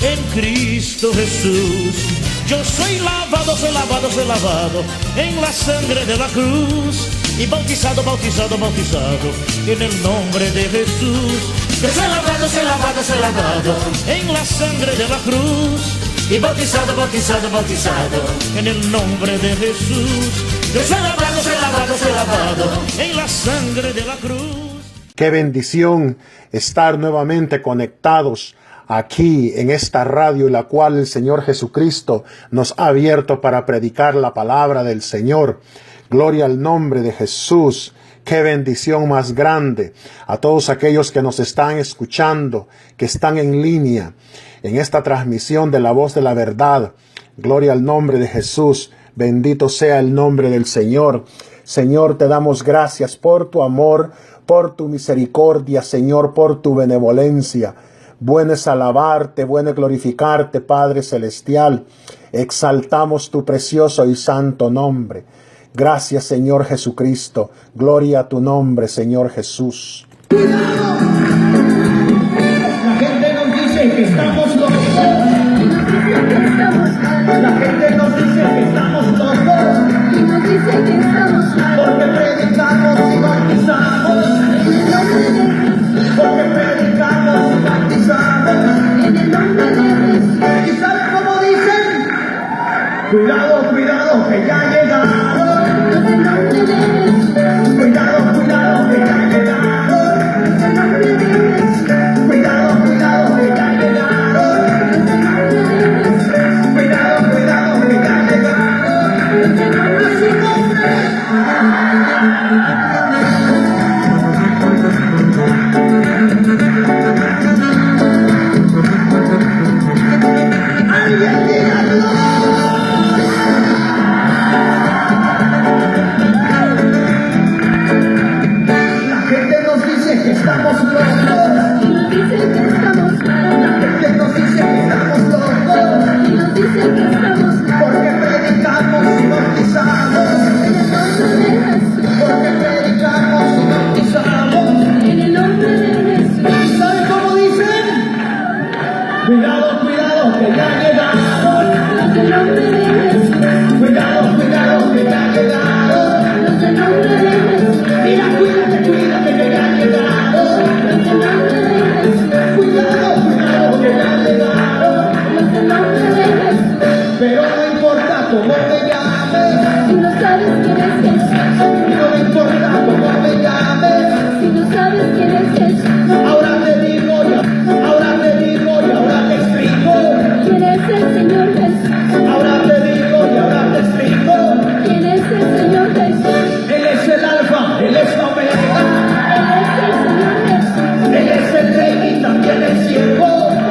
en Cristo Jesús. Yo soy lavado, soy lavado, soy lavado en la sangre de la cruz y bautizado, bautizado, bautizado en el nombre de Jesús. Yo soy lavado, soy lavado, soy lavado en la sangre de la cruz y bautizado, bautizado, bautizado en el nombre de Jesús. Yo soy lavado, soy lavado, soy lavado en la sangre de la cruz. Qué bendición estar nuevamente conectados aquí en esta radio, la cual el Señor Jesucristo nos ha abierto para predicar la palabra del Señor. Gloria al nombre de Jesús. Qué bendición más grande a todos aquellos que nos están escuchando, que están en línea en esta transmisión de la voz de la verdad. Gloria al nombre de Jesús. Bendito sea el nombre del Señor. Señor, te damos gracias por tu amor, por tu misericordia, Señor, por tu benevolencia. Bueno es alabarte, bueno es glorificarte, Padre Celestial. Exaltamos tu precioso y santo nombre. Gracias, Señor Jesucristo. Gloria a tu nombre, Señor Jesús. ¡Cuidado! La gente nos dice que estamos locos. La gente nos dice que estamos locos. Y nos dice que estamos mal. Porque predicamos y bautizamos. Porque predicamos y bautizamos. En el nombre de Jesús. ¿Y saben cómo dicen? Cuidado, cuidado, que ya llegaron. En el nombre de Jesús. Cuidado, cuidado, que ya llegaron. En el nombre de Jesús. Cuidado, cuidado, que ya llegaron. En el nombre de Jesús. Cuidado, cuidado, que ya llegaron. En el nombre A su nombre. Alguien dígalo. La gente nos dice que estamos locos. Y nos dice que estamos mal. La gente nos dice que estamos locos. Y nos dice que estamos mal. Porque predicamos y bautizamos. En el nombre de Jesús. Porque predicamos y bautizamos. En el nombre de Jesús. ¿Saben cómo dicen? Cuidado, cuidado, que ya llegaron. En el nombre de Jesús. Cuidado, cuidado, que ya llegaron. En el nombre de Jesús. Mira, cuídate, cuídate, que ya llegaron. En el nombre de Jesús. Cuidado, cuidado, que ya llegaron. En el nombre de Jesús. Pero no importa cómo me llames. Si no sabes quién es Jesús. No me importa cómo me llames. Si no sabes quién es Jesús. Ahora te digo yo, ahora te digo y ahora te explico. ¿Quién es el Señor Jesús? Ahora te digo y ahora te explico. ¿Quién es el Señor Jesús? Él es el alfa, él es la omega. Él es el Señor Jesús. Él es el rey y también el siervo.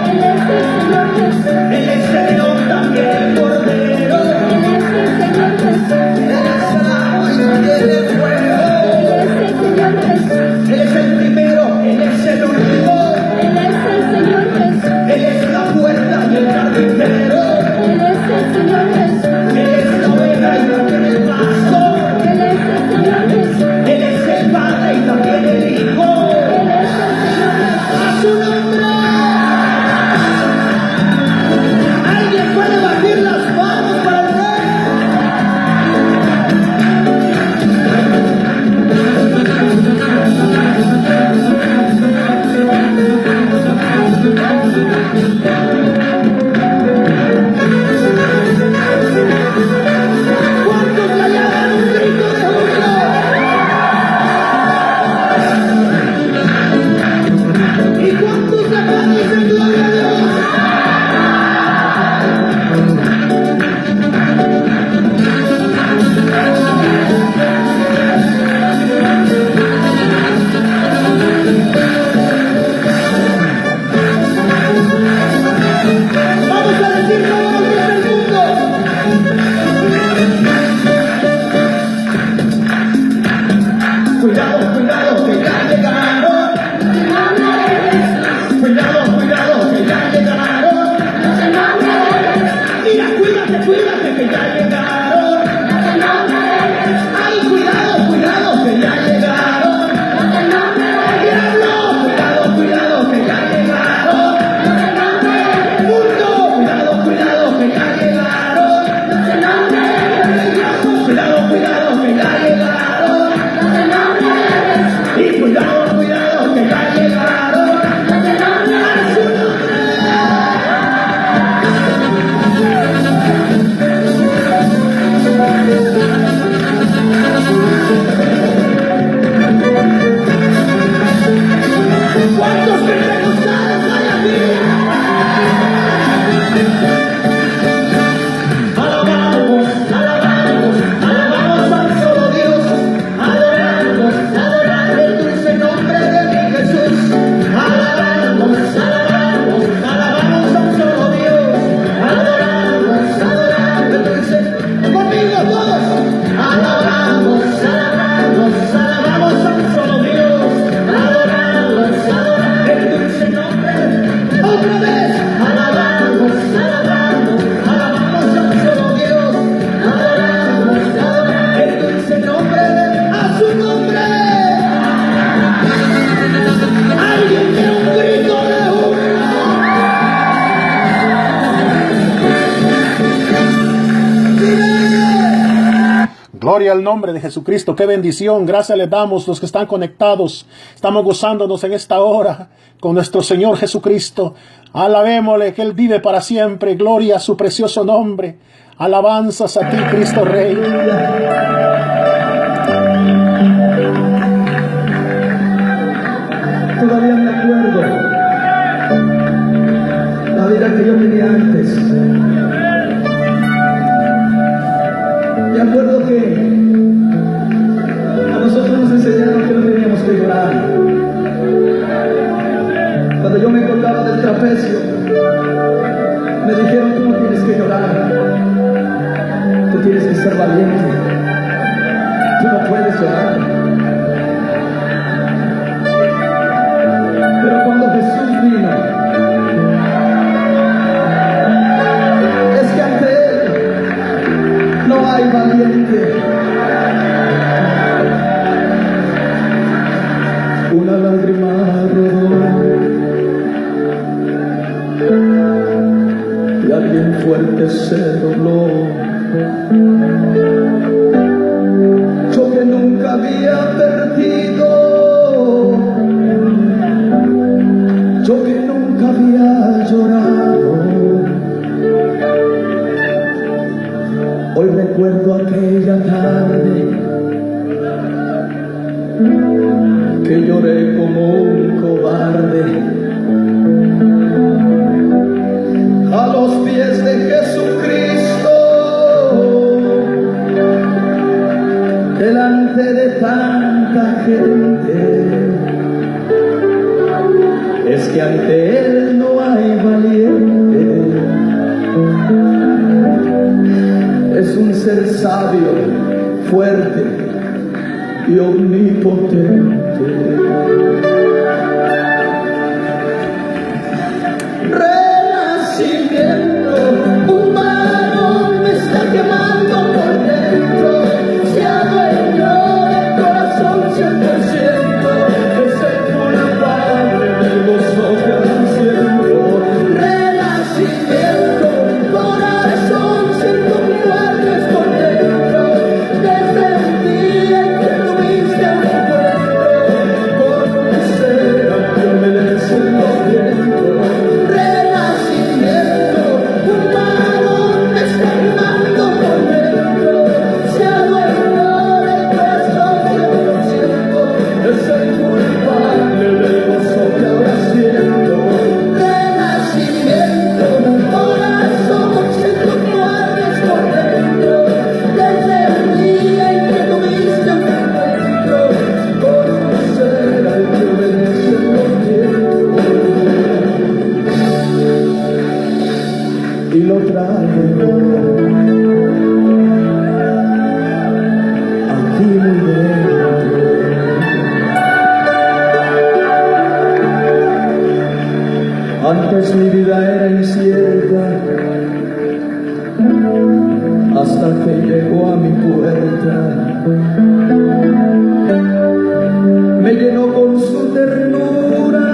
Él es el Señor Jesús. Él es el león, también el cordero. Él es el Señor Jesús. Él es el agua y también el fuego. Él es el Señor Jesús. Él es el primero, él es el último. Él es el Señor Jesús. Él es la puerta y el carpintero. Él es el Señor Jesús. Él es la oveja y también el pasto. Él es el Señor Jesús. Él es el Padre y también el Hijo. Él es el Señor Jesús. ¡A su nombre! ¿Alguien puede batir las manos para el Rey? ¿Cuántos le llaman un grito de júbilo? ¿Y cuántos de paz dicen gloria a Dios? Vamos a decir todo lo que es el mundo. Cuidado, cuidado, que ya llegaron. En el nombre de Jesús. Cuidado, cuidado, que ya llegaron. En el nombre de Jesús. Mira, cuídate, cuídate, que ya llegaron. En el nombre de Jesús. Ay, cuidado, cuidado, que ya llegaron. En el nombre de Jesús. Diablo, cuidado, cuidado, que ya llegaron. En el nombre de Jesús. Mundo, Alabamos, alabamos, alabamos al solo Dios. Adoramos, adoramos el dulce nombre de mi Jesús. Alabamos, alabamos, alabamos al solo Dios. Adoramos, adoramos el dulce. Conmigo todos. Alabamos, alabamos, alabamos al solo Dios. Adoramos, adoramos el dulce nombre. Otra vez. Alabamos, alabamos, alabamos al solo Dios. Adoramos, adoramos el dulce nombre a su nombre. Alguien quiere un grito de júbilo. Gloria al nombre de Jesucristo. Qué bendición. Gracias les damos los que están conectados. Estamos gozándonos en esta hora con nuestro Señor Jesucristo. Alabémosle que Él vive para siempre. Gloria a su precioso nombre. Alabanzas a ti, Cristo Rey. Todavía me acuerdo la vida que yo tenía antes. Me acuerdo que a nosotros nos enseñaron que no teníamos que llorar. Cuando yo me colgaba del trapecio, me dijeron: tú no tienes que llorar, tú tienes que ser valiente, tú no puedes llorar. Pero cuando Jesús vino, es que ante Él no hay valiente. Una lágrima rodó y alguien fuerte se dobló. Yo que nunca había perdido, yo que nunca había llorado, hoy recuerdo aquella tarde que lloré como un cobarde a los pies de Jesucristo, delante de tanta gente. Es que ante Él no hay valiente. Es un ser sabio, fuerte y omnipotente. Renacimiento humano me está quemando por dentro. Se adueñó del corazón 100%. Es el culpable del gozo que ahora siento. Renacimiento, corazón, siento muertes por dentro. Desde el día en que tuviste un encuentro, por mi ser que merece el viento. Renacimiento humano me está quemando por dentro. Se adueñó del corazón 100%. Es el culpable del gozo que ahora siento. Renacimiento, corazón, siento muertes por dentro. Desde el día en que tuviste un encuentro, por un ser al que obedece el viento. Y lo traigo aquí muy dentro. Antes mi vida era incierta, hasta que llegó a mi puerta. Me llenó con su ternura,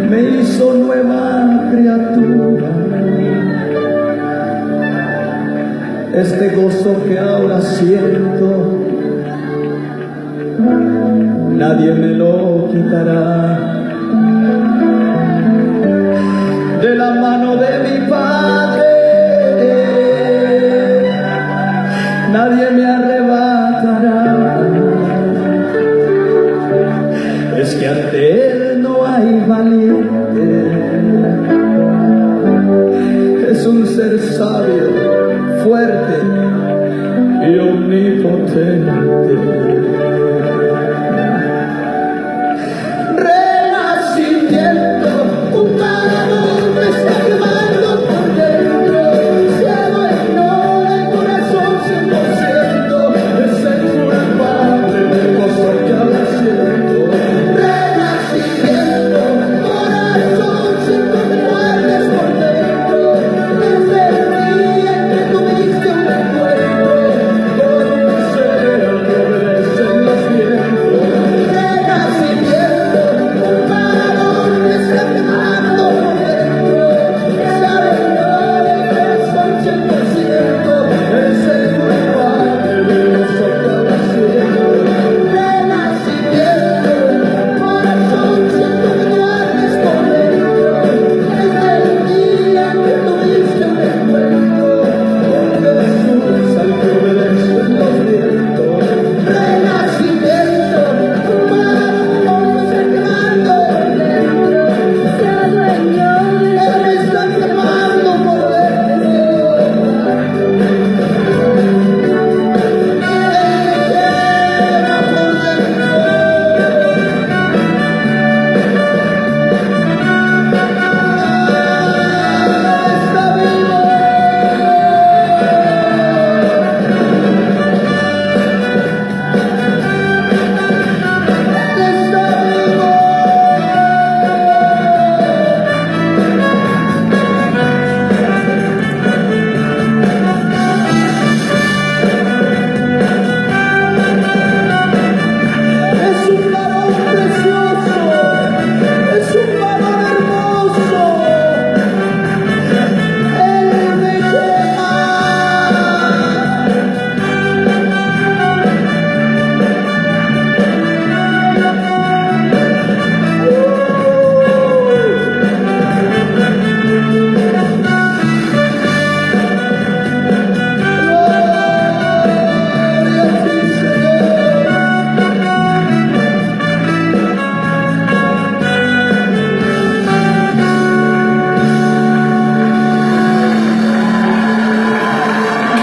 me hizo nueva criatura. Este gozo que ahora siento, nadie me lo quitará. De la mano de mi Padre, nadie me arrebatará. Es que ante Él no hay valiente. es un ser sabio, fuerte y omnipotente. Renacimiento humano me está quemando por dentro. Ciego ignora el corazón 100%. Es el culpable de cosas que ahora siento. Renacimiento, corazón, siento que muerdes por dentro. Desde el día en que tuviste un encuentro con un ser al que obedecen los vientos. Renacimiento humano me está quemando por dentro. Sabe ignorar el corazón 100%. Es el culpable de los otros ciegos. Renacimiento, corazón, siento que ardes por dentro. Desde el día en que tuviste un encuentro con Jesús al que obedecen los vientos. Renacimiento humano me está quemando por dentro. Se adueñó de él, me está quemando por dentro. Está vivo. Es un varón precioso, es un varón hermoso. Él me quema. Gloria a ti, Señor.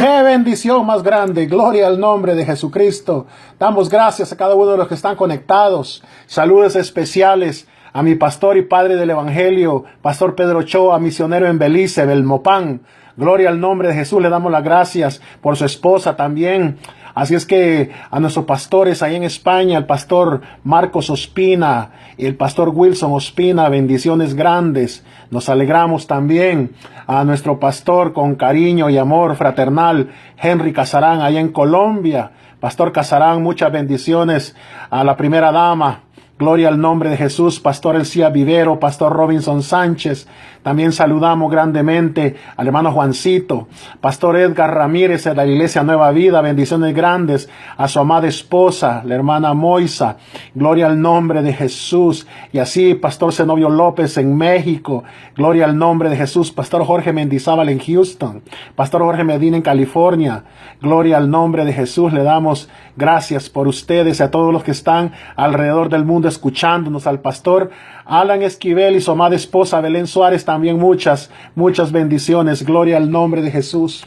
¡Qué bendición más grande! Gloria al nombre de Jesucristo. Damos gracias a cada uno de los que están conectados. Saludos especiales a mi pastor y padre del Evangelio, Pastor Pedro Ochoa, misionero en Belice, Belmopán. Gloria al nombre de Jesús. Le damos las gracias por su esposa también. Así es que a nuestros pastores ahí en España, el pastor Marcos Ospina y el pastor Wilson Ospina, bendiciones grandes. Nos alegramos también a nuestro pastor con cariño y amor fraternal, Henry Casarán, allá en Colombia. Pastor Casarán, muchas bendiciones a la primera dama. Gloria al nombre de Jesús, Pastor Elcía Vivero, Pastor Robinson Sánchez. También saludamos grandemente al hermano Juancito, Pastor Edgar Ramírez de la Iglesia Nueva Vida. Bendiciones grandes a su amada esposa, la hermana Moisa. Gloria al nombre de Jesús. Y así, Pastor Zenobio López en México. Gloria al nombre de Jesús. Pastor Jorge Mendizábal en Houston. Pastor Jorge Medina en California. Gloria al nombre de Jesús. Le damos gracias por ustedes y a todos los que están alrededor del mundo escuchándonos, al pastor Alan Esquivel y su amada esposa Belén Suárez, también muchas bendiciones. Gloria al nombre de Jesús.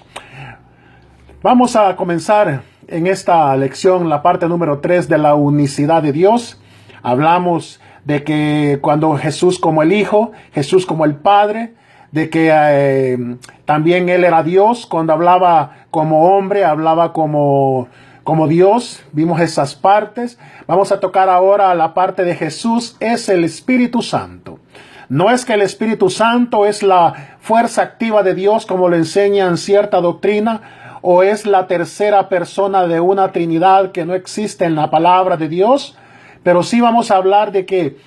Vamos a comenzar en esta lección la parte número 3 de la unicidad de Dios. Hablamos de que cuando Jesús como el Hijo, Jesús como el Padre, de que también Él era Dios. Cuando hablaba como hombre, hablaba como Dios. Vimos esas partes. Vamos a tocar ahora la parte de Jesús es el Espíritu Santo. No es que el Espíritu Santo es la fuerza activa de Dios como lo enseñan cierta doctrina, o es la tercera persona de una Trinidad que no existe en la palabra de Dios, pero sí vamos a hablar de que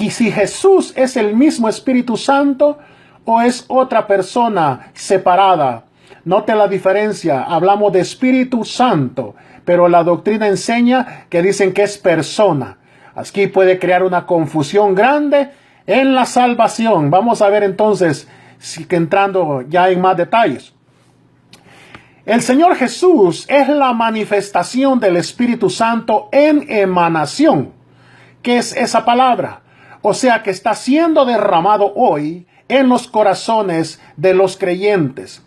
si Jesús es el mismo Espíritu Santo o es otra persona separada. Note la diferencia. Hablamos de Espíritu Santo, pero la doctrina enseña que dicen que es persona. Aquí puede crear una confusión grande en la salvación. Vamos a ver entonces, entrando ya en más detalles. El Señor Jesús es la manifestación del Espíritu Santo en emanación. ¿Qué es esa palabra? O sea que está siendo derramado hoy en los corazones de los creyentes.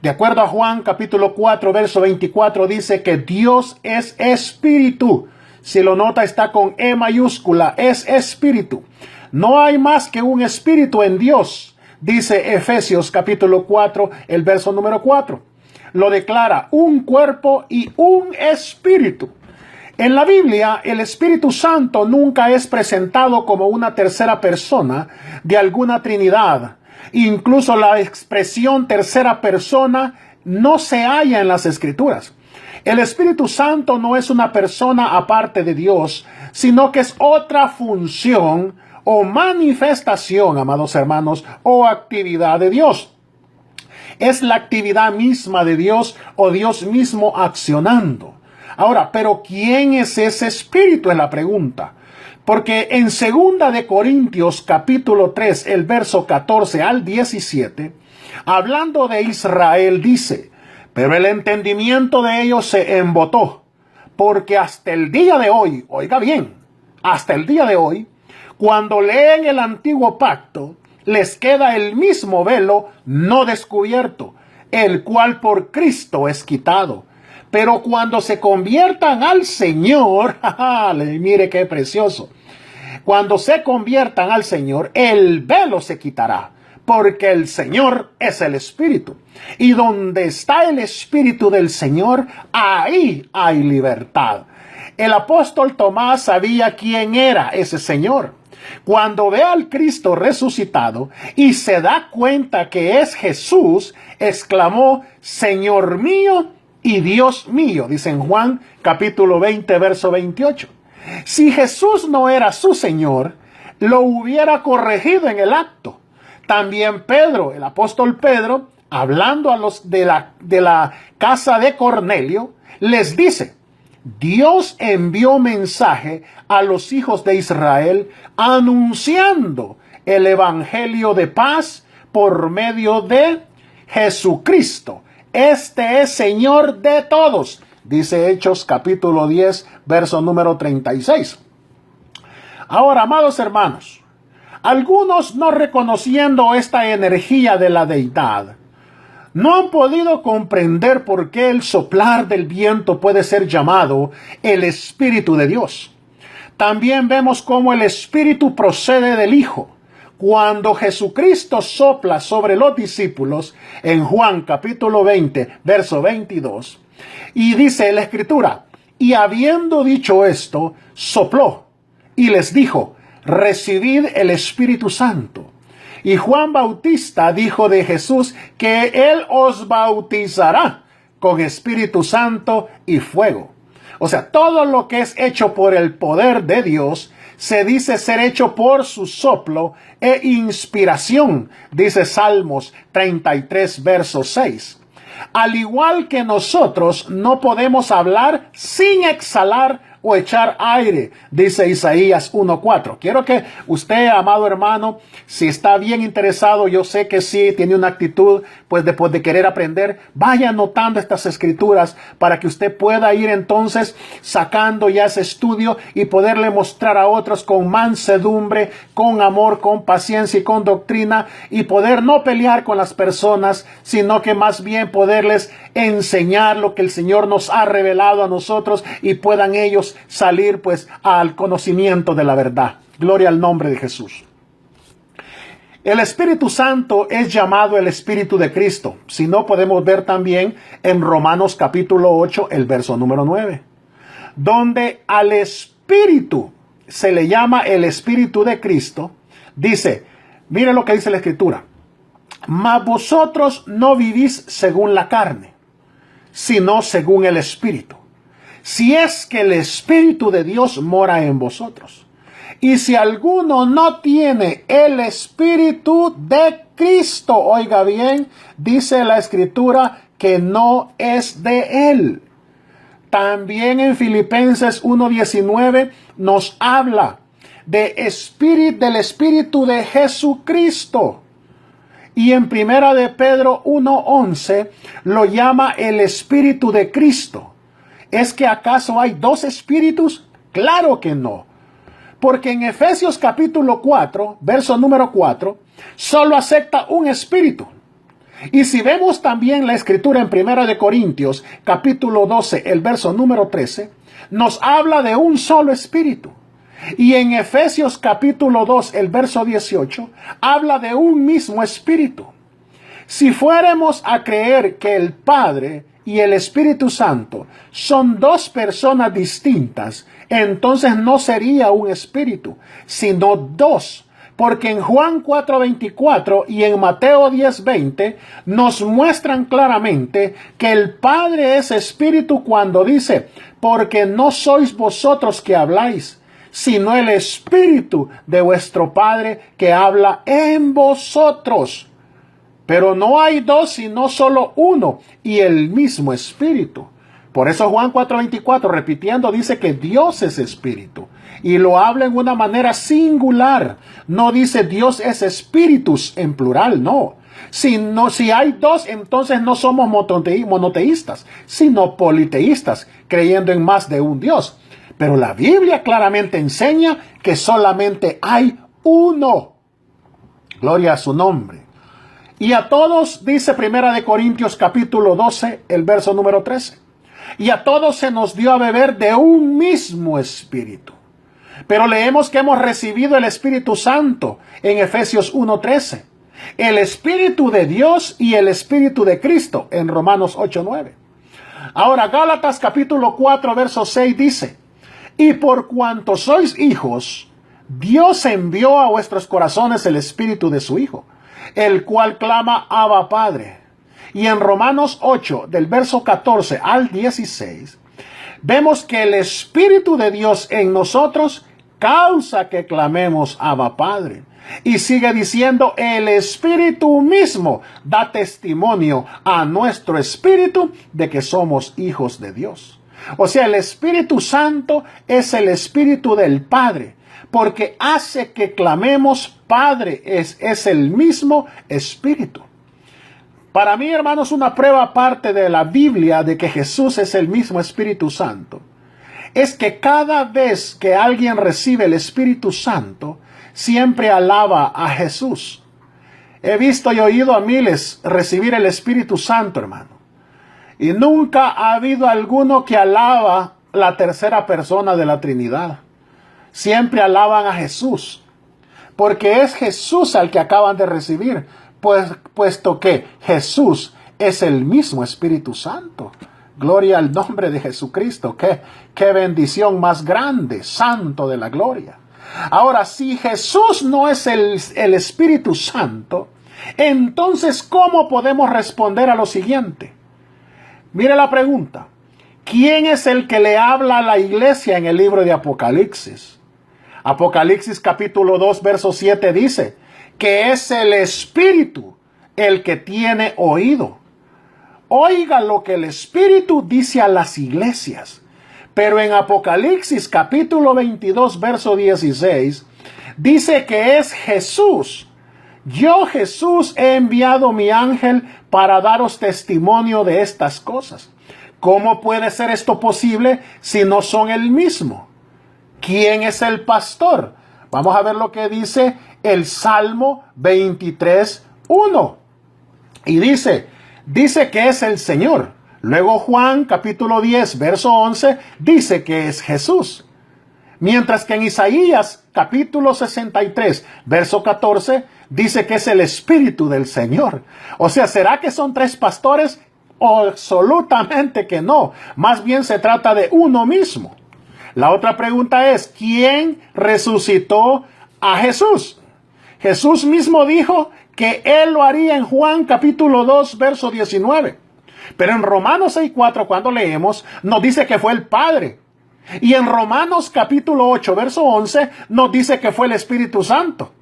De acuerdo a Juan capítulo 4, verso 24, dice que Dios es espíritu. Si lo nota, está con E mayúscula, es espíritu. No hay más que un espíritu en Dios, dice Efesios capítulo 4, el verso número 4. Lo declara un cuerpo y un espíritu. En la Biblia, el Espíritu Santo nunca es presentado como una tercera persona de alguna trinidad. Incluso la expresión tercera persona no se halla en las Escrituras. El Espíritu Santo no es una persona aparte de Dios, sino que es otra función o manifestación, amados hermanos, o actividad de Dios. Es la actividad misma de Dios o Dios mismo accionando. Ahora, ¿pero quién es ese Espíritu? Es la pregunta. Porque en 2 de Corintios capítulo 3, el verso 14 al 17, hablando de Israel, dice: pero el entendimiento de ellos se embotó, porque hasta el día de hoy, oiga bien, hasta el día de hoy, cuando leen el antiguo pacto, les queda el mismo velo no descubierto, el cual por Cristo es quitado. Pero cuando se conviertan al Señor, mire qué precioso, cuando se conviertan al Señor, el velo se quitará, porque el Señor es el Espíritu. Y donde está el Espíritu del Señor, ahí hay libertad. El apóstol Tomás sabía quién era ese Señor. Cuando ve al Cristo resucitado y se da cuenta que es Jesús, exclamó: Señor mío y Dios mío, dice en Juan capítulo 20, verso 28. Si Jesús no era su Señor, lo hubiera corregido en el acto. También Pedro, el apóstol Pedro, hablando a los de la casa de Cornelio, les dice: Dios envió mensaje a los hijos de Israel anunciando el evangelio de paz por medio de Jesucristo. Este es Señor de todos, dice Hechos capítulo 10, verso número 36. Ahora, amados hermanos, algunos, no reconociendo esta energía de la deidad, no han podido comprender por qué el soplar del viento puede ser llamado el Espíritu de Dios. También vemos cómo el Espíritu procede del Hijo. Cuando Jesucristo sopla sobre los discípulos en Juan capítulo 20, verso 22, y dice la Escritura: y habiendo dicho esto, sopló y les dijo: recibid el Espíritu Santo. Y Juan Bautista dijo de Jesús que él os bautizará con Espíritu Santo y fuego. O sea, todo lo que es hecho por el poder de Dios se dice ser hecho por su soplo e inspiración, dice Salmos 33, verso 6. Al igual que nosotros, no podemos hablar sin exhalar o echar aire, dice Isaías 1:4. Quiero que usted, amado hermano, si está bien interesado, yo sé que sí, tiene una actitud pues de querer aprender, vaya anotando estas escrituras para que usted pueda ir entonces sacando ya ese estudio y poderle mostrar a otros con mansedumbre, con amor, con paciencia y con doctrina, y poder no pelear con las personas, sino que más bien poderles enseñar lo que el Señor nos ha revelado a nosotros y puedan ellos salir pues al conocimiento de la verdad. Gloria al nombre de Jesús. El Espíritu Santo es llamado el Espíritu de Cristo. Si no, podemos ver también en Romanos capítulo 8, el verso número 9, donde al Espíritu se le llama el Espíritu de Cristo. Dice, mire lo que dice la Escritura: mas vosotros no vivís según la carne, sino según el Espíritu, si es que el Espíritu de Dios mora en vosotros. Y si alguno no tiene el Espíritu de Cristo, oiga bien, dice la Escritura que no es de él. También en Filipenses 1:19 nos habla del Espíritu de Jesucristo. Y en Primera de Pedro 1:11 lo llama el Espíritu de Cristo. ¿Es que acaso hay dos espíritus? Claro que no. Porque en Efesios capítulo 4, verso número 4, solo acepta un espíritu. Y si vemos también la escritura en 1 de Corintios, capítulo 12, el verso número 13, nos habla de un solo espíritu. Y en Efesios capítulo 2, el verso 18, habla de un mismo espíritu. Si fuéramos a creer que el Padre y el Espíritu Santo son dos personas distintas, entonces no sería un espíritu, sino dos. Porque en Juan 4:24 y en Mateo 10:20 nos muestran claramente que el Padre es espíritu cuando dice, porque no sois vosotros que habláis, sino el Espíritu de vuestro Padre que habla en vosotros. Pero no hay dos, sino solo uno, y el mismo Espíritu. Por eso Juan 4:24, repitiendo, dice que Dios es Espíritu. Y lo habla en una manera singular. No dice Dios es espíritus en plural, no. Si hay dos, entonces no somos monoteístas, sino politeístas, creyendo en más de un Dios. Pero la Biblia claramente enseña que solamente hay uno. Gloria a su nombre. Y a todos, dice 1 de Corintios capítulo 12, el verso número 13. Y a todos se nos dio a beber de un mismo espíritu. Pero leemos que hemos recibido el Espíritu Santo en Efesios 1:13. El Espíritu de Dios y el Espíritu de Cristo en Romanos 8:9. Ahora Gálatas capítulo 4 verso 6 dice, y por cuanto sois hijos, Dios envió a vuestros corazones el Espíritu de su Hijo, el cual clama Abba Padre. Y en Romanos 8 del verso 14 al 16 vemos que el Espíritu de Dios en nosotros causa que clamemos Abba Padre. Y sigue diciendo, el Espíritu mismo da testimonio a nuestro espíritu de que somos hijos de Dios. O sea, el Espíritu Santo es el Espíritu del Padre, porque hace que clamemos Padre, es el mismo Espíritu. Para mí, hermanos, una prueba aparte de la Biblia de que Jesús es el mismo Espíritu Santo, es que cada vez que alguien recibe el Espíritu Santo, siempre alaba a Jesús. He visto y oído a miles recibir el Espíritu Santo, hermano. Y nunca ha habido alguno que alaba la tercera persona de la Trinidad. Siempre alaban a Jesús, porque es Jesús al que acaban de recibir, puesto que Jesús es el mismo Espíritu Santo. Gloria al nombre de Jesucristo. Qué bendición más grande, Santo de la gloria. Ahora, si Jesús no es el Espíritu Santo, entonces, ¿cómo podemos responder a lo siguiente? Mire la pregunta. ¿Quién es el que le habla a la iglesia en el libro de Apocalipsis? Apocalipsis capítulo 2, verso 7 dice que es el Espíritu el que tiene oído. Oiga lo que el Espíritu dice a las iglesias. Pero en Apocalipsis capítulo 22, verso 16, dice que es Jesús. Yo, Jesús, he enviado mi ángel para daros testimonio de estas cosas. ¿Cómo puede ser esto posible si no son el mismo? ¿Quién es el pastor? Vamos a ver lo que dice el Salmo 23:1. Y dice que es el Señor. Luego Juan capítulo 10, verso 11, dice que es Jesús. Mientras que en Isaías capítulo 63, verso 14, dice que es el Espíritu del Señor. O sea, ¿será que son tres pastores? Absolutamente que no. Más bien se trata de uno mismo. La otra pregunta es, ¿quién resucitó a Jesús? Jesús mismo dijo que Él lo haría en Juan capítulo 2, verso 19. Pero en Romanos 6:4, cuando leemos, nos dice que fue el Padre. Y en Romanos capítulo 8, verso 11, nos dice que fue el Espíritu Santo.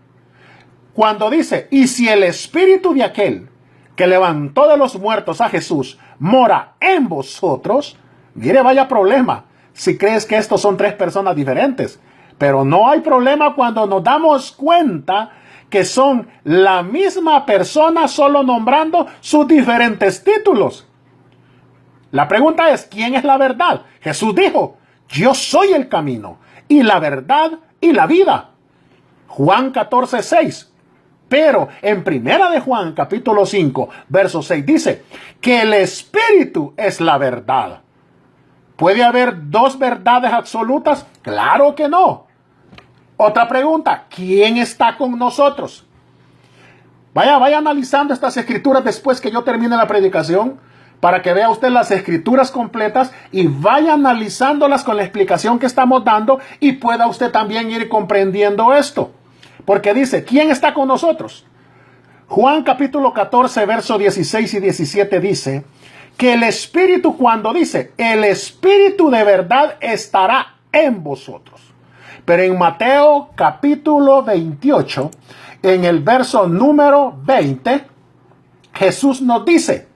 Cuando dice, y si el Espíritu de aquel que levantó de los muertos a Jesús mora en vosotros, mire, vaya problema si crees que estos son tres personas diferentes. Pero no hay problema cuando nos damos cuenta que son la misma persona, solo nombrando sus diferentes títulos. La pregunta es, ¿quién es la verdad? Jesús dijo, yo soy el camino y la verdad y la vida. Juan 14:6. Pero en primera de Juan, capítulo 5, verso 6, dice que el Espíritu es la verdad. ¿Puede haber dos verdades absolutas? Claro que no. Otra pregunta, ¿quién está con nosotros? Vaya analizando estas escrituras después que yo termine la predicación, para que vea usted las escrituras completas y vaya analizándolas con la explicación que estamos dando y pueda usted también ir comprendiendo esto. Porque dice, ¿quién está con nosotros? Juan capítulo 14, verso 16 y 17 dice que el Espíritu, cuando dice, el Espíritu de verdad estará en vosotros. Pero en Mateo capítulo 28, en el verso número 20, Jesús nos dice,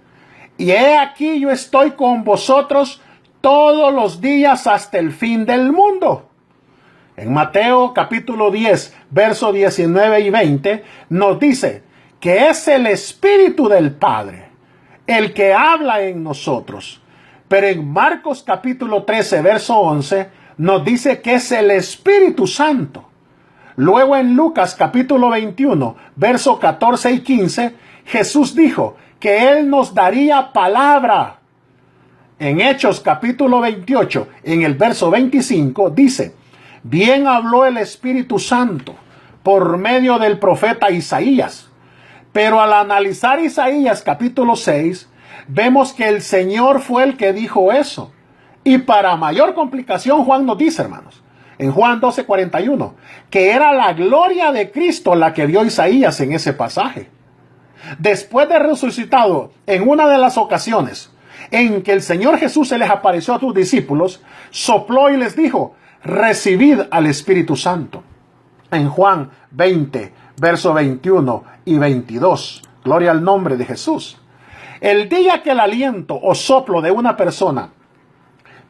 y he aquí yo estoy con vosotros todos los días hasta el fin del mundo. En Mateo capítulo 10, verso 19 y 20, nos dice que es el Espíritu del Padre el que habla en nosotros. Pero en Marcos capítulo 13, verso 11, nos dice que es el Espíritu Santo. Luego en Lucas capítulo 21, verso 14 y 15, Jesús dijo que Él nos daría palabra. En Hechos capítulo 28, en el verso 25, dice, bien habló el Espíritu Santo por medio del profeta Isaías. Pero al analizar Isaías capítulo 6, vemos que el Señor fue el que dijo eso. Y para mayor complicación, Juan nos dice, hermanos, en Juan 12:41, que era la gloria de Cristo la que vio Isaías en ese pasaje. Después de resucitado, en una de las ocasiones en que el Señor Jesús se les apareció a sus discípulos, sopló y les dijo, recibid al Espíritu Santo. En Juan 20, verso 21 y 22. Gloria al nombre de Jesús. El día que el aliento o soplo de una persona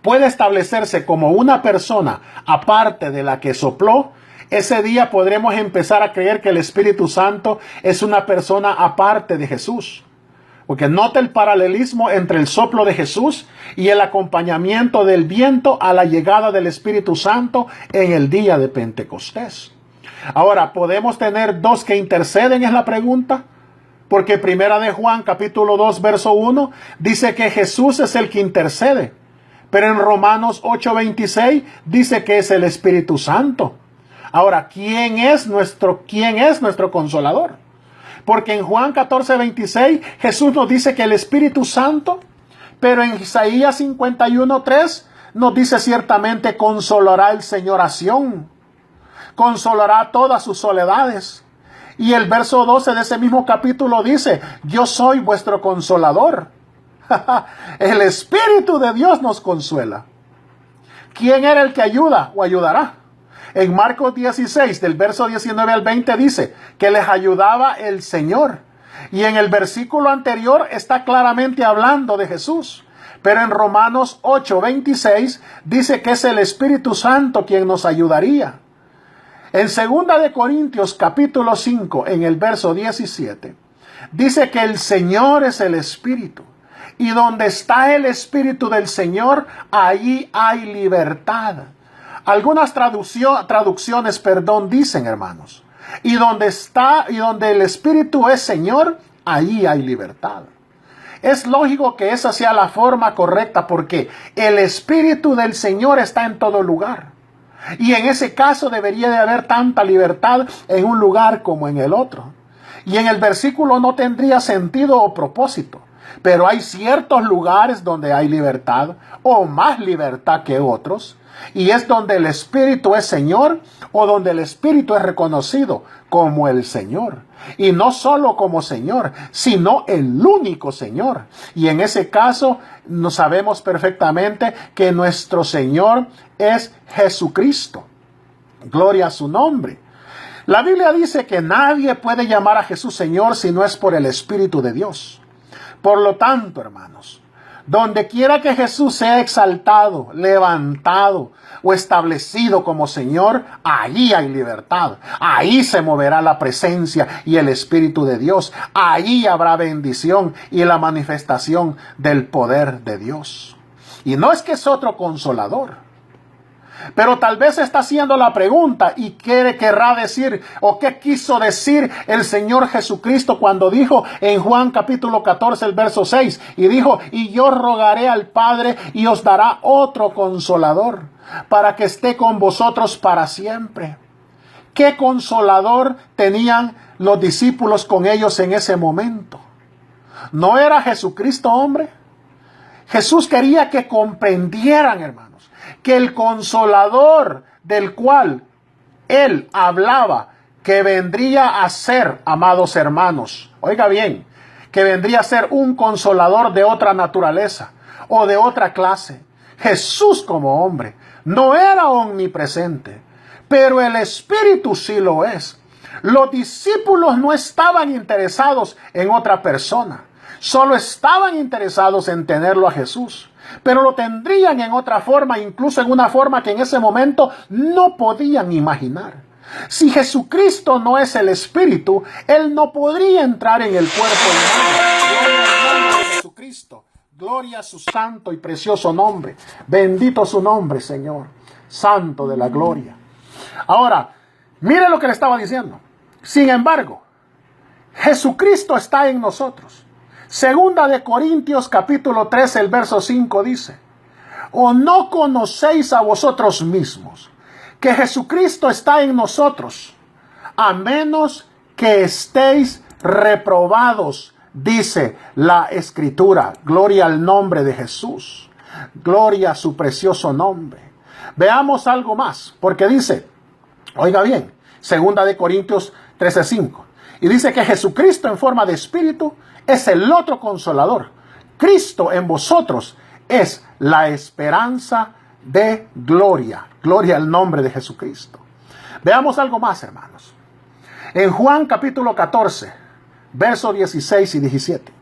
puede establecerse como una persona aparte de la que sopló, ese día podremos empezar a creer que el Espíritu Santo es una persona aparte de Jesús. Porque nota el paralelismo entre el soplo de Jesús y el acompañamiento del viento a la llegada del Espíritu Santo en el día de Pentecostés. Ahora, ¿podemos tener dos que interceden? Es la pregunta. Porque primera de Juan, capítulo 2, verso 1, dice que Jesús es el que intercede. Pero en Romanos 8:26 dice que es el Espíritu Santo. Ahora, ¿quién es nuestro consolador? Porque en Juan 14:26 Jesús nos dice que el Espíritu Santo, pero en Isaías 51:3 nos dice ciertamente consolará el Señor a Sión, consolará todas sus soledades. Y el verso 12 de ese mismo capítulo dice, yo soy vuestro consolador. El Espíritu de Dios nos consuela. ¿Quién era el que ayuda o ayudará? En Marcos 16, del verso 19 al 20 dice que les ayudaba el Señor. Y en el versículo anterior está claramente hablando de Jesús. Pero en Romanos 8:26 dice que es el Espíritu Santo quien nos ayudaría. En 2 de Corintios capítulo 5, en el verso 17, dice que el Señor es el Espíritu. Y donde está el Espíritu del Señor, allí hay libertad. Algunas traducciones dicen, hermanos, y donde el Espíritu es Señor, allí hay libertad. Es lógico que esa sea la forma correcta porque el Espíritu del Señor está en todo lugar. Y en ese caso debería de haber tanta libertad en un lugar como en el otro. Y en el versículo no tendría sentido o propósito. Pero hay ciertos lugares donde hay libertad o más libertad que otros. Y es donde el Espíritu es Señor o donde el Espíritu es reconocido como el Señor. Y no solo como Señor, sino el único Señor. Y en ese caso nos sabemos perfectamente que nuestro Señor es Jesucristo. Gloria a su nombre. La Biblia dice que nadie puede llamar a Jesús Señor si no es por el Espíritu de Dios. Por lo tanto, hermanos, donde quiera que Jesús sea exaltado, levantado o establecido como Señor, allí hay libertad. Ahí se moverá la presencia y el Espíritu de Dios. Allí habrá bendición y la manifestación del poder de Dios. Y no es que es otro consolador, Pero tal vez está haciendo la pregunta y querrá decir, o qué quiso decir el Señor Jesucristo cuando dijo en Juan capítulo 14, el verso 6, y dijo, y yo rogaré al Padre y os dará otro consolador para que esté con vosotros para siempre. ¿Qué consolador tenían los discípulos con ellos en ese momento? ¿No era Jesucristo hombre? Jesús quería que comprendieran, hermanos, que el consolador del cual él hablaba, que vendría a ser, amados hermanos, oiga bien, que vendría a ser un consolador de otra naturaleza o de otra clase. Jesús como hombre no era omnipresente, pero el Espíritu sí lo es. Los discípulos no estaban interesados en otra persona, solo estaban interesados en tenerlo a Jesús. Pero lo tendrían en otra forma, incluso en una forma que en ese momento no podían imaginar. Si Jesucristo no es el Espíritu, Él no podría entrar en el cuerpo humano. Gloria al nombre de Jesucristo. Gloria a su santo y precioso nombre. Bendito su nombre, Señor. Santo de la gloria. Ahora, mire lo que le estaba diciendo. Sin embargo, Jesucristo está en nosotros. Segunda de Corintios capítulo 3, el verso 5 dice, ¿o no conocéis a vosotros mismos que Jesucristo está en nosotros, a menos que estéis reprobados? Dice la Escritura. Gloria al nombre de Jesús. Gloria a su precioso nombre. Veamos algo más, porque dice, oiga bien, segunda de Corintios 13:5, y dice que Jesucristo en forma de Espíritu es el otro consolador. Cristo en vosotros es la esperanza de gloria. Gloria al nombre de Jesucristo. Veamos algo más, hermanos. En Juan capítulo 14, versos 16 y 17,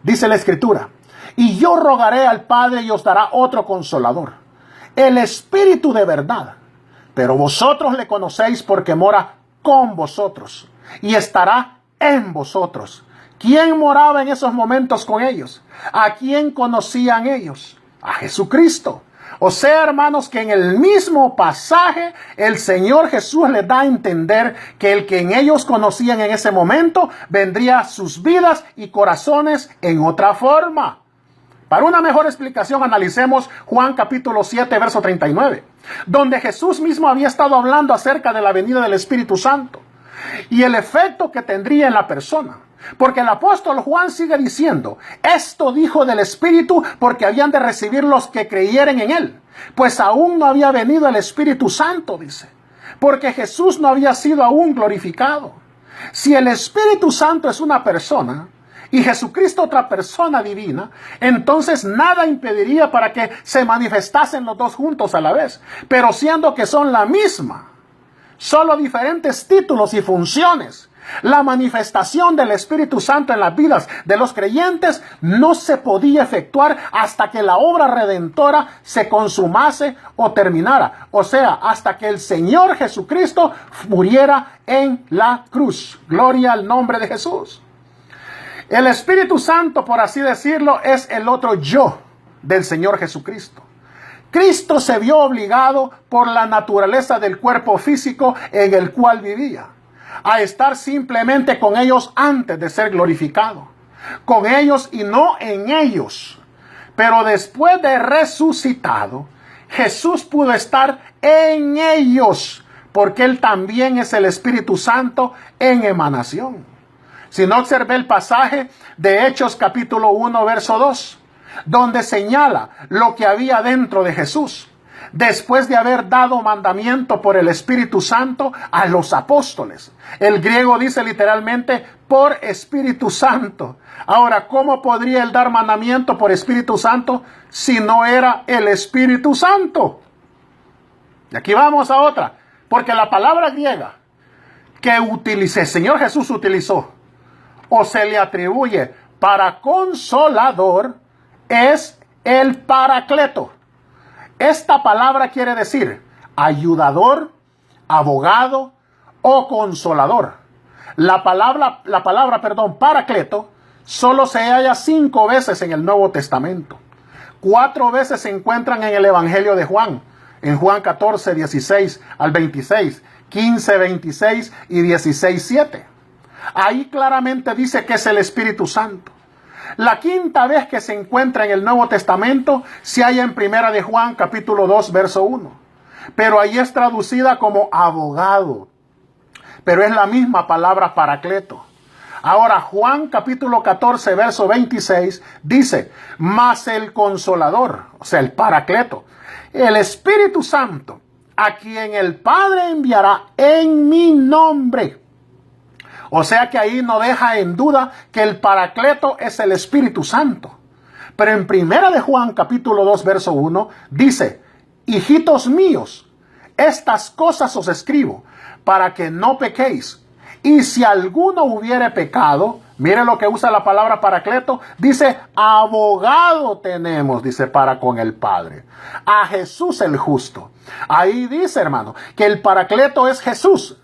dice la Escritura, y yo rogaré al Padre y os dará otro consolador, el Espíritu de verdad, pero vosotros le conocéis porque mora con vosotros y estará en vosotros. ¿Quién moraba en esos momentos con ellos? ¿A quién conocían ellos? A Jesucristo. O sea, hermanos, que en el mismo pasaje el Señor Jesús les da a entender que el que en ellos conocían en ese momento vendría a sus vidas y corazones en otra forma. Para una mejor explicación, analicemos Juan capítulo 7, verso 39, donde Jesús mismo había estado hablando acerca de la venida del Espíritu Santo y el efecto que tendría en la persona. Porque el apóstol Juan sigue diciendo, esto dijo del Espíritu porque habían de recibir los que creyeren en él, pues aún no había venido el Espíritu Santo, dice, porque Jesús no había sido aún glorificado. Si el Espíritu Santo es una persona y Jesucristo otra persona divina, entonces nada impediría para que se manifestasen los dos juntos a la vez, pero siendo que son la misma, solo diferentes títulos y funciones. La manifestación del Espíritu Santo en las vidas de los creyentes no se podía efectuar hasta que la obra redentora se consumase o terminara. O sea, hasta que el Señor Jesucristo muriera en la cruz. Gloria al nombre de Jesús. El Espíritu Santo, por así decirlo, es el otro yo del Señor Jesucristo. Cristo se vio obligado por la naturaleza del cuerpo físico en el cual vivía a estar simplemente con ellos antes de ser glorificado, con ellos y no en ellos. Pero después de resucitado, Jesús pudo estar en ellos, porque Él también es el Espíritu Santo en emanación. Si no, observé el pasaje de Hechos capítulo 1, verso 2, donde señala lo que había dentro de Jesús, después de haber dado mandamiento por el Espíritu Santo a los apóstoles. El griego dice literalmente por Espíritu Santo. Ahora, ¿cómo podría él dar mandamiento por Espíritu Santo si no era el Espíritu Santo? Y aquí vamos a otra, porque la palabra griega que el Señor Jesús utilizó o se le atribuye para consolador es el paracleto. Esta palabra quiere decir ayudador, abogado o consolador. La palabra, paracleto solo se halla 5 veces en el Nuevo Testamento. 4 veces se encuentran en el Evangelio de Juan. en Juan 14, 16 al 26, 15, 26 y 16, 7. Ahí claramente dice que es el Espíritu Santo. La quinta vez que se encuentra en el Nuevo Testamento se halla en Primera de Juan, capítulo 2, verso 1. Pero ahí es traducida como abogado. Pero es la misma palabra paracleto. Ahora, Juan capítulo 14, verso 26, dice, mas el Consolador, o sea, el Paracleto, el Espíritu Santo, a quien el Padre enviará en mi nombre. O sea que ahí no deja en duda que el Paracleto es el Espíritu Santo. Pero en Primera de Juan capítulo 2, verso 1, dice, hijitos míos, estas cosas os escribo, para que no pequéis. Y si alguno hubiere pecado, mire lo que usa la palabra paracleto, dice, abogado tenemos, dice, para con el Padre, a Jesús el justo. Ahí dice, hermano, que el paracleto es Jesús.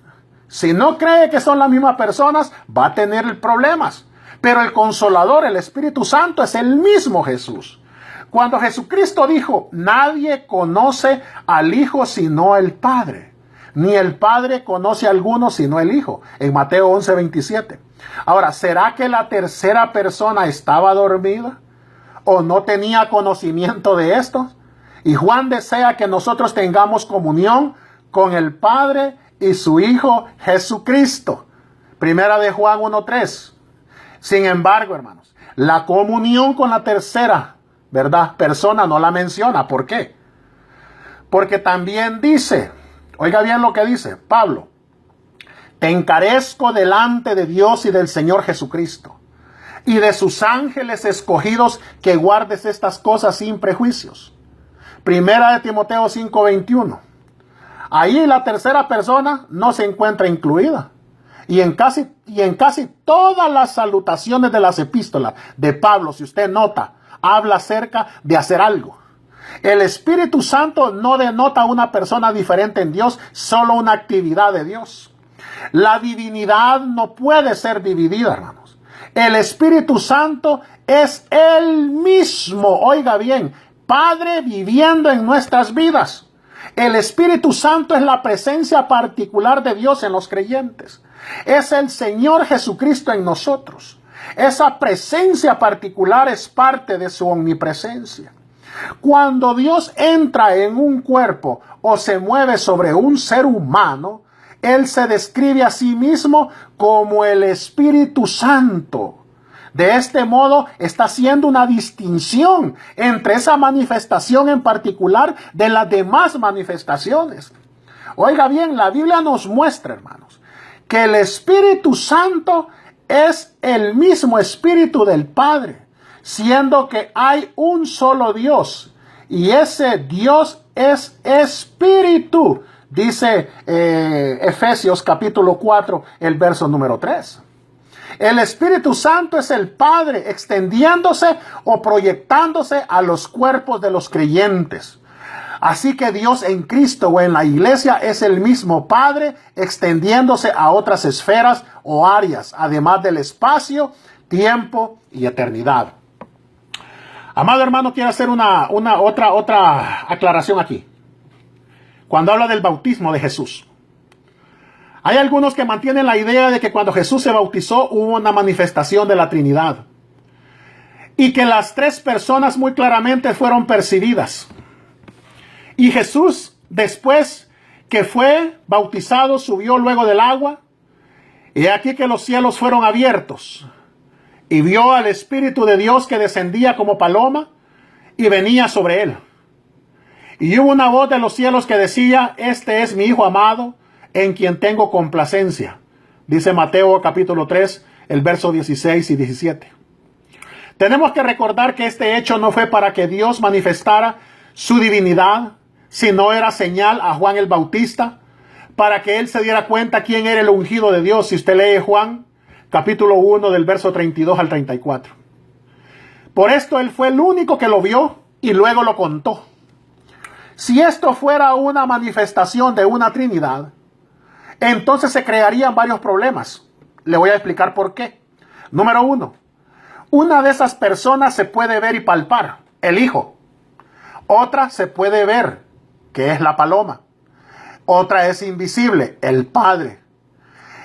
Si no cree que son las mismas personas, va a tener problemas. Pero el Consolador, el Espíritu Santo, es el mismo Jesús. Cuando Jesucristo dijo, nadie conoce al Hijo sino el Padre, ni el Padre conoce a alguno sino el Hijo, en Mateo 11, 27. Ahora, ¿será que la tercera persona estaba dormida o no tenía conocimiento de esto? Y Juan desea que nosotros tengamos comunión con el Padre y su Hijo Jesucristo. Primera de Juan 1:3. Sin embargo, hermanos, la comunión con la tercera, ¿verdad?, persona no la menciona. ¿Por qué? Porque también dice, oiga bien lo que dice Pablo, te encarezco delante de Dios y del Señor Jesucristo y de sus ángeles escogidos que guardes estas cosas sin prejuicios. Primera de Timoteo 5:21. Ahí la tercera persona no se encuentra incluida. Y en casi todas las salutaciones de las epístolas de Pablo, si usted nota, habla acerca de hacer algo. El Espíritu Santo no denota una persona diferente en Dios, solo una actividad de Dios. La divinidad no puede ser dividida, hermanos. El Espíritu Santo es el mismo, oiga bien, Padre viviendo en nuestras vidas. El Espíritu Santo es la presencia particular de Dios en los creyentes. Es el Señor Jesucristo en nosotros. Esa presencia particular es parte de su omnipresencia. Cuando Dios entra en un cuerpo o se mueve sobre un ser humano, Él se describe a sí mismo como el Espíritu Santo. De este modo está haciendo una distinción entre esa manifestación en particular de las demás manifestaciones. Oiga bien, la Biblia nos muestra, hermanos, que el Espíritu Santo es el mismo Espíritu del Padre, siendo que hay un solo Dios, y ese Dios es Espíritu, dice Efesios capítulo 4, el verso número 3. El Espíritu Santo es el Padre extendiéndose o proyectándose a los cuerpos de los creyentes. Así que Dios en Cristo o en la iglesia es el mismo Padre extendiéndose a otras esferas o áreas, además del espacio, tiempo y eternidad. Amado hermano, quiero hacer otra aclaración aquí. Cuando habla del bautismo de Jesús, hay algunos que mantienen la idea de que cuando Jesús se bautizó hubo una manifestación de la Trinidad y que las tres personas muy claramente fueron percibidas. Y Jesús, después que fue bautizado, subió luego del agua, y aquí que los cielos fueron abiertos, y vio al Espíritu de Dios que descendía como paloma y venía sobre él. Y hubo una voz de los cielos que decía, este es mi Hijo amado, en quien tengo complacencia. Dice Mateo capítulo 3, el verso 16 y 17. Tenemos que recordar que este hecho no fue para que Dios manifestara su divinidad, sino era señal a Juan el Bautista, para que él se diera cuenta quién era el ungido de Dios. Si usted lee Juan capítulo 1 del verso 32 al 34. Por esto él fue el único que lo vio y luego lo contó. Si esto fuera una manifestación de una Trinidad, entonces se crearían varios problemas. Le voy a explicar por qué. Número 1. Una de esas personas se puede ver y palpar, el Hijo. Otra se puede ver, que es la paloma. Otra es invisible, el Padre.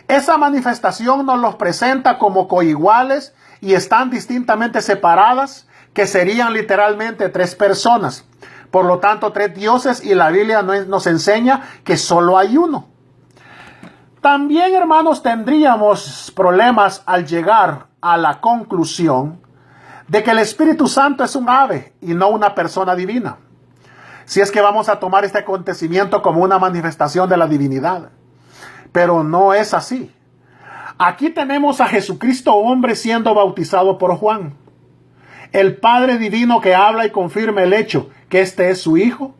Esa manifestación nos los presenta como coiguales y están distintamente separadas, que serían literalmente tres personas. Por lo tanto, tres dioses, y la Biblia nos enseña que solo hay uno. También, hermanos, tendríamos problemas al llegar a la conclusión de que el Espíritu Santo es un ave y no una persona divina, si es que vamos a tomar este acontecimiento como una manifestación de la divinidad. Pero no es así. Aquí tenemos a Jesucristo hombre siendo bautizado por Juan. El Padre divino que habla y confirma el hecho que este es su Hijo.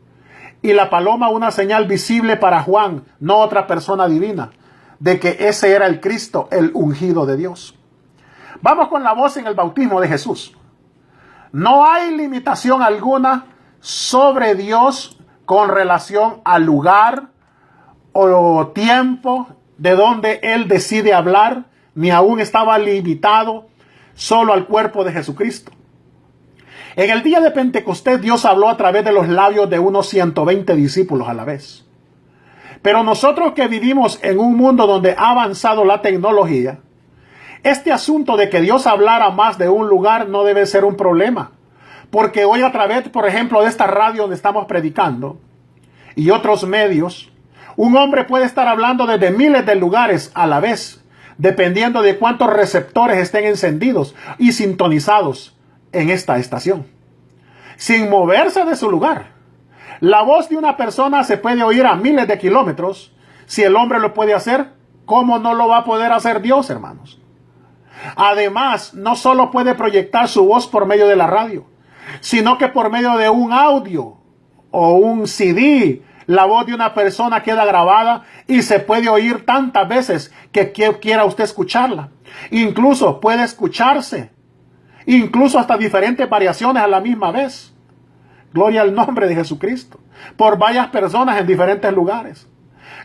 Y la paloma, una señal visible para Juan, no otra persona divina, de que ese era el Cristo, el ungido de Dios. Vamos con la voz en el bautismo de Jesús. No hay limitación alguna sobre Dios con relación al lugar o tiempo de donde Él decide hablar, ni aún estaba limitado solo al cuerpo de Jesucristo. En el día de Pentecostés, Dios habló a través de los labios de unos 120 discípulos a la vez. Pero nosotros que vivimos en un mundo donde ha avanzado la tecnología, este asunto de que Dios hablara más de un lugar no debe ser un problema. Porque hoy a través, por ejemplo, de esta radio donde estamos predicando y otros medios, un hombre puede estar hablando desde miles de lugares a la vez, dependiendo de cuántos receptores estén encendidos y sintonizados en esta estación, sin moverse de su lugar. La voz de una persona se puede oír a miles de kilómetros. Si el hombre lo puede hacer, ¿cómo no lo va a poder hacer Dios, hermanos? Además, no solo puede proyectar su voz por medio de la radio, sino que por medio de un audio o un CD, la voz de una persona queda grabada y se puede oír tantas veces que quiera usted escucharla. Incluso puede escucharse, incluso hasta diferentes variaciones a la misma vez. Gloria al nombre de Jesucristo. Por varias personas en diferentes lugares.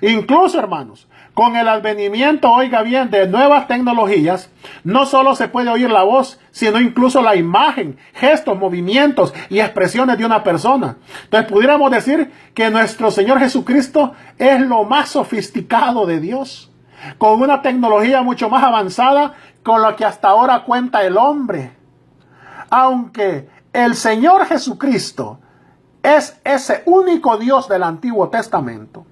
Incluso, hermanos, con el advenimiento, oiga bien, de nuevas tecnologías, no solo se puede oír la voz, sino incluso la imagen, gestos, movimientos y expresiones de una persona. Entonces pudiéramos decir que nuestro Señor Jesucristo es lo más sofisticado de Dios, con una tecnología mucho más avanzada con la que hasta ahora cuenta el hombre. Aunque el Señor Jesucristo es ese único Dios del Antiguo Testamento,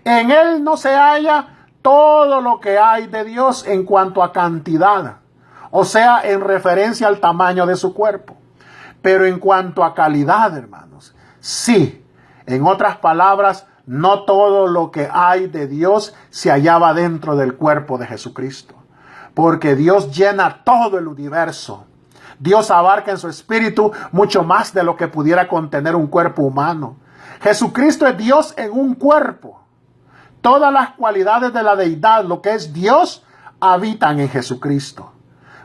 en Él no se halla todo lo que hay de Dios en cuanto a cantidad, o sea, en referencia al tamaño de su cuerpo. Pero en cuanto a calidad, hermanos, sí. En otras palabras, no todo lo que hay de Dios se hallaba dentro del cuerpo de Jesucristo, porque Dios llena todo el universo. Dios abarca en su espíritu mucho más de lo que pudiera contener un cuerpo humano. Jesucristo es Dios en un cuerpo. Todas las cualidades de la deidad, lo que es Dios, habitan en Jesucristo.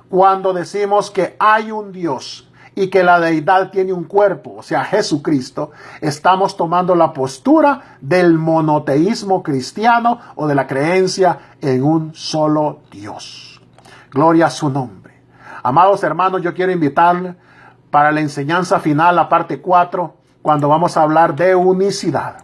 Cuando decimos que hay un Dios y que la deidad tiene un cuerpo, o sea, Jesucristo, estamos tomando la postura del monoteísmo cristiano o de la creencia en un solo Dios. Gloria a su nombre. Amados hermanos, yo quiero invitarle para la enseñanza final, la parte 4, cuando vamos a hablar de unicidad,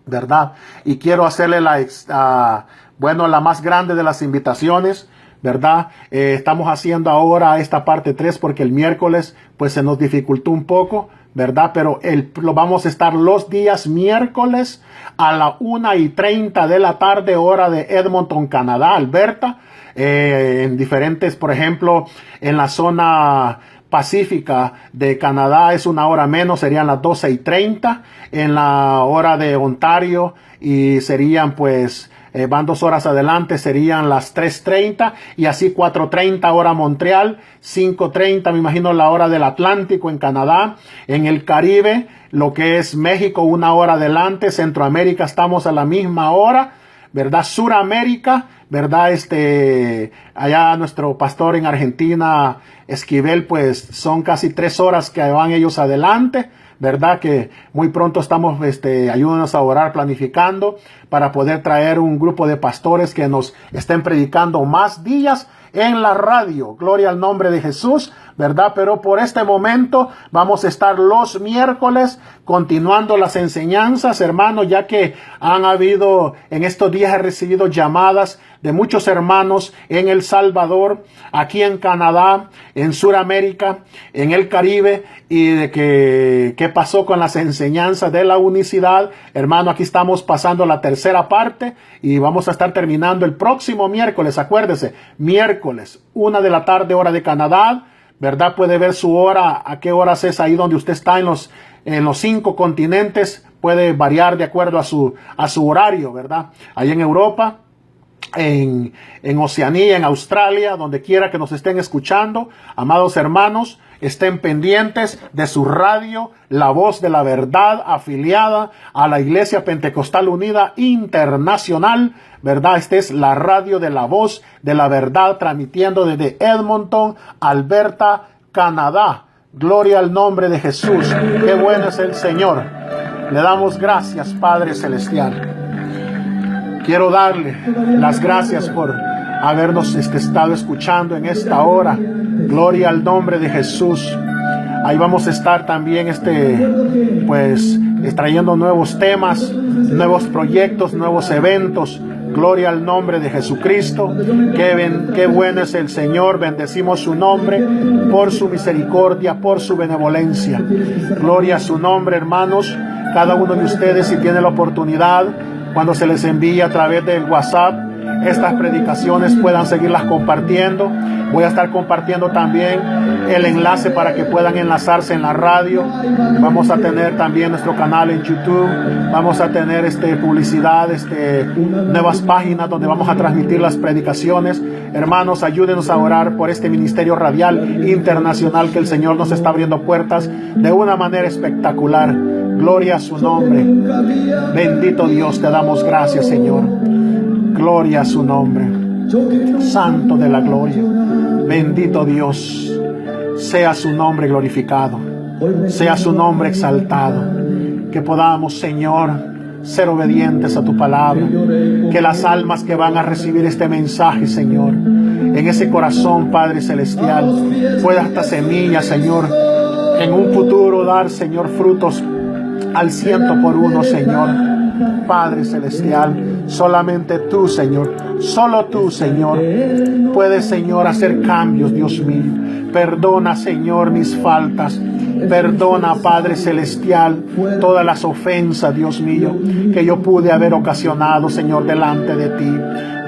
¿verdad? Y quiero hacerle la más grande de las invitaciones, ¿verdad? Estamos haciendo ahora esta parte 3 porque el miércoles pues se nos dificultó un poco, ¿verdad? Pero lo vamos a estar los días miércoles a la 1:30 de la tarde, hora de Edmonton, Canadá, Alberta. En diferentes, por ejemplo, en la zona pacífica de Canadá es una hora menos, serían las 12:30. En la hora de Ontario y serían pues van 2 horas adelante, serían las 3:30 y así 4:30 hora Montreal, 5:30 me imagino la hora del Atlántico en Canadá. En el Caribe, lo que es México, 1 hora adelante. Centroamérica estamos a la misma hora, ¿verdad? Suramérica, ¿verdad? Allá nuestro pastor en Argentina, Esquivel, pues son casi 3 horas que van ellos adelante, ¿verdad? Que muy pronto estamos, ayúdenos a orar planificando para poder traer un grupo de pastores que nos estén predicando más días en la radio. Gloria al nombre de Jesús, ¿verdad? Pero por este momento vamos a estar los miércoles continuando las enseñanzas, hermanos, ya que han habido, en estos días he recibido llamadas de muchos hermanos en El Salvador, aquí en Canadá, en Sudamérica, en el Caribe, y de qué pasó con las enseñanzas de la unicidad. Hermano, aquí estamos pasando la tercera parte y vamos a estar terminando el próximo miércoles. Acuérdese, miércoles, 1 de la tarde, hora de Canadá, ¿verdad? Puede ver su hora, a qué horas es ahí donde usted está en los 5 continentes. Puede variar de acuerdo a su horario, ¿verdad? Ahí en Europa, en Oceanía, en Australia, donde quiera que nos estén escuchando, amados hermanos, estén pendientes de su radio, La Voz de la Verdad, afiliada a la Iglesia Pentecostal Unida Internacional, ¿verdad? Esta es la radio de La Voz de la Verdad, transmitiendo desde Edmonton, Alberta, Canadá. Gloria al nombre de Jesús. Qué bueno es el Señor. Le damos gracias, Padre Celestial. Quiero darle las gracias por habernos estado escuchando en esta hora. Gloria al nombre de Jesús. Ahí vamos a estar también pues extrayendo nuevos temas, nuevos proyectos, nuevos eventos. Gloria al nombre de Jesucristo. Qué bueno es el Señor. Bendecimos su nombre por su misericordia, por su benevolencia. Gloria a su nombre, hermanos. Cada uno de ustedes, si tiene la oportunidad, cuando se les envía a través del WhatsApp estas predicaciones, puedan seguirlas compartiendo. Voy a estar compartiendo también el enlace para que puedan enlazarse en la radio. Vamos a tener también nuestro canal en YouTube. Vamos a tener publicidad, nuevas páginas donde vamos a transmitir las predicaciones. Hermanos, ayúdenos a orar por este ministerio radial internacional, que el Señor nos está abriendo puertas de una manera espectacular. Gloria a su nombre. Bendito Dios, te damos gracias, Señor. Gloria a su nombre. Santo de la gloria. Bendito Dios. Sea su nombre glorificado. Sea su nombre exaltado. Que podamos, Señor, ser obedientes a tu palabra. Que las almas que van a recibir este mensaje, Señor, en ese corazón, Padre Celestial, pueda esta semilla, Señor, en un futuro dar, Señor, frutos al 100 por 1, Señor. Padre Celestial, solamente tú, Señor, solo tú, Señor, puedes, Señor, hacer cambios, Dios mío. Perdona, Señor, mis faltas. Perdona, Padre Celestial, todas las ofensas, Dios mío, que yo pude haber ocasionado, Señor, delante de ti.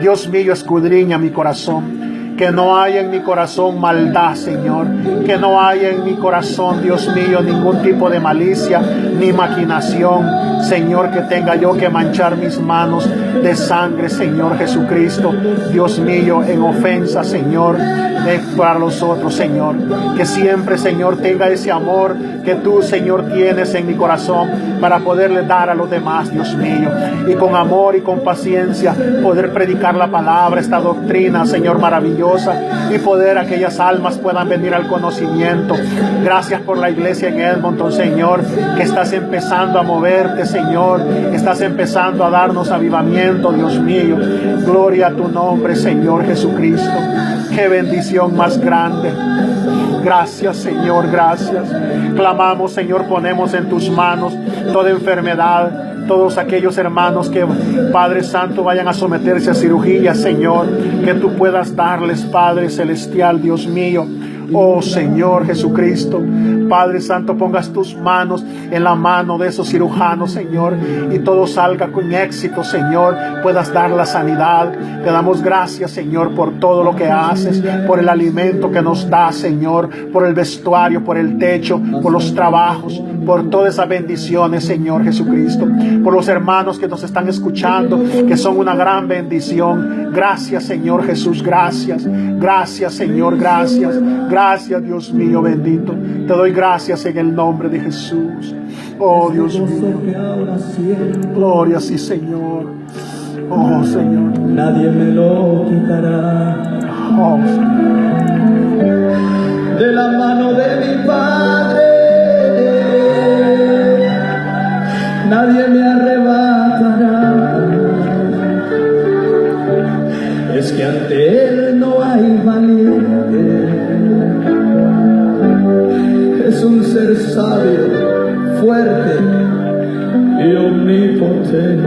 Dios mío, escudriña mi corazón. Que no haya en mi corazón maldad, Señor. Que no haya en mi corazón, Dios mío, ningún tipo de malicia ni maquinación, Señor, que tenga yo que manchar mis manos de sangre, Señor Jesucristo. Dios mío, en ofensa, Señor, para los otros, Señor. Que siempre, Señor, tenga ese amor que tú, Señor, tienes en mi corazón para poderle dar a los demás, Dios mío. Y con amor y con paciencia poder predicar la palabra, esta doctrina, Señor, maravillosa, y poder aquellas almas puedan venir al conocimiento. Gracias por la iglesia en Edmonton, Señor, que estás empezando a moverte, Señor. Estás empezando a darnos avivamiento, Dios mío. Gloria a tu nombre, Señor Jesucristo. Qué bendición más grande. Gracias, Señor, gracias. Clamamos, Señor, ponemos en tus manos toda enfermedad, todos aquellos hermanos que, Padre Santo, vayan a someterse a cirugía, Señor, que tú puedas darles, Padre Celestial, Dios mío. Oh Señor Jesucristo, Padre Santo, pongas tus manos en la mano de esos cirujanos, Señor, y todo salga con éxito, Señor, puedas dar la sanidad. Te damos gracias, Señor, por todo lo que haces, por el alimento que nos das, Señor, por el vestuario, por el techo, por los trabajos, por todas esas bendiciones, Señor Jesucristo, por los hermanos que nos están escuchando, que son una gran bendición. Gracias, Señor Jesús, gracias. Gracias, Señor, gracias. Gracias, Dios mío bendito. Te doy gracias en el nombre de Jesús. Oh, Dios mío. Gloria, sí, Señor. Oh, Señor. Nadie me lo quitará. Oh, Señor. De la mano de mi Padre, nadie me arrebatará. Es que ante Él no hay valiente. un ser sabio, fuerte y omnipotente.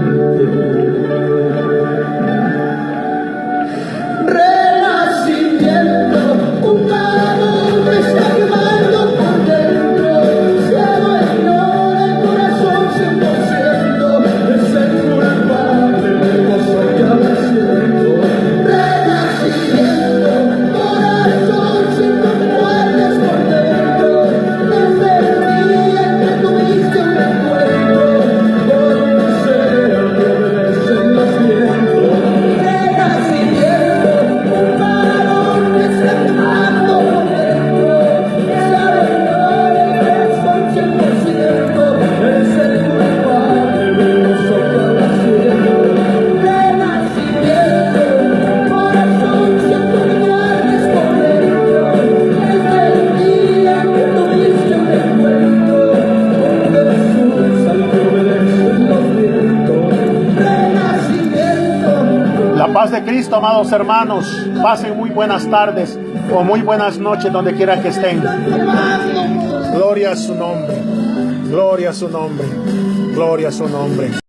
Renacimiento humano me está quemando por dentro. Cielo ignora el corazón 100%. Es el culpable del gozo que ahora siento. Renacimiento, corazón sin muertes por dentro. Desde el día en que tuviste un encuentro, hoy no sé al que obedecen los vientos. Renacimiento humano me está quemando por dentro. Cielo ignora el corazón 100%. Es el culpable del gozo que ahora siento. Renacimiento, corazón sin muertes por dentro. Desde el día en que tuviste un encuentro con Jesús al que obedecen los vientos. Renacimiento. La paz de Cristo, amados hermanos. Pasen muy buenas tardes o muy buenas noches donde quiera que estén. Gloria a su nombre. Gloria a su nombre. Gloria a su nombre.